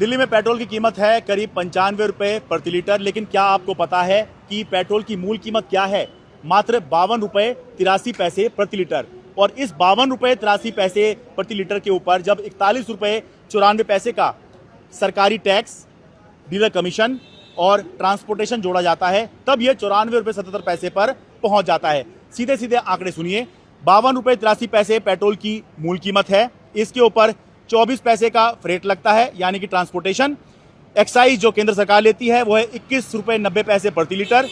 दिल्ली में पेट्रोल की कीमत है करीब 95 रुपये प्रति लीटर, लेकिन क्या आपको पता है कि पेट्रोल की मूल कीमत क्या है? मात्र 52 रुपये 83 पैसे प्रति लीटर। और इस 52 रुपये 83 पैसे प्रति लीटर के ऊपर जब 41 रुपये 94 पैसे का सरकारी टैक्स, डीलर कमीशन और ट्रांसपोर्टेशन जोड़ा जाता है, तब यह 94 रुपये 77 पैसे पर पहुंच जाता है। सीधे सीधे आंकड़े सुनिए, 52 रुपये 83 पैसे पेट्रोल की मूल कीमत है। इसके ऊपर 24 पैसे का फ्रेट लगता है, यानी कि ट्रांसपोर्टेशन। एक्साइज जो केंद्र सरकार लेती है वो है 21 रुपये 90 पैसे प्रति लीटर।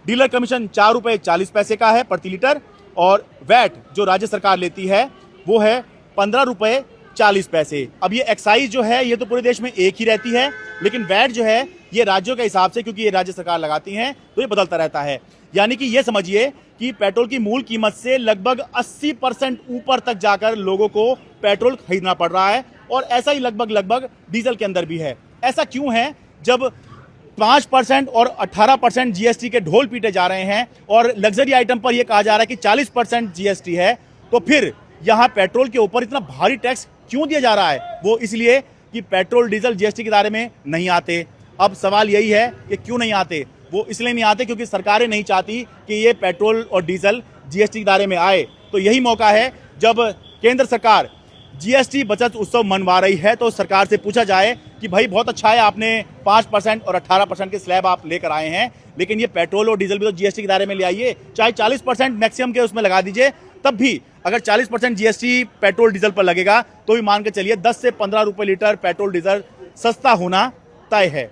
डीलर कमीशन 4 रुपये 40 पैसे का है प्रति लीटर। और वैट जो राज्य सरकार लेती है वो है 15 रुपये 40 पैसे। अब ये एक्साइज जो है ये तो पूरे देश में एक ही रहती है, लेकिन वैट जो है ये राज्यों के हिसाब से, क्योंकि ये राज्य सरकार लगाती हैं, तो ये बदलता रहता है। यानी कि ये समझिए कि पेट्रोल की मूल कीमत से लगभग 80% ऊपर तक जाकर लोगों को पेट्रोल खरीदना पड़ रहा है। और ऐसा ही लगभग डीजल के अंदर भी है। ऐसा क्यों है? जब 5% और 18% जीएसटी के ढोल पीटे जा रहे हैं और लग्जरी आइटम पर यह कहा जा रहा है कि 40% जीएसटी है, तो फिर यहां पेट्रोल के ऊपर इतना भारी टैक्स क्यों दिया जा रहा है? वो इसलिए कि पेट्रोल डीजल जीएसटी के दायरे में नहीं आते। अब सवाल यही है कि क्यों नहीं आते? वो इसलिए नहीं आते क्योंकि सरकारें नहीं चाहती कि ये पेट्रोल और डीजल जीएसटी के दायरे में आए। तो यही मौका है जब केंद्र सरकार जीएसटी बचत उत्सव मनवा रही है, तो सरकार से पूछा जाए कि भाई बहुत अच्छा है आपने 5% और 18% के स्लैब आप लेकर आए हैं, लेकिन ये पेट्रोल और डीजल भी तो जीएसटी के दायरे में ले आइए। चाहे 40% मैक्सिमम के उसमें लगा दीजिए, तब भी अगर 40% जीएसटी पेट्रोल डीजल पर लगेगा तो भी मान के चलिए 10 से 15 रुपये लीटर पेट्रोल डीजल सस्ता होना तय है।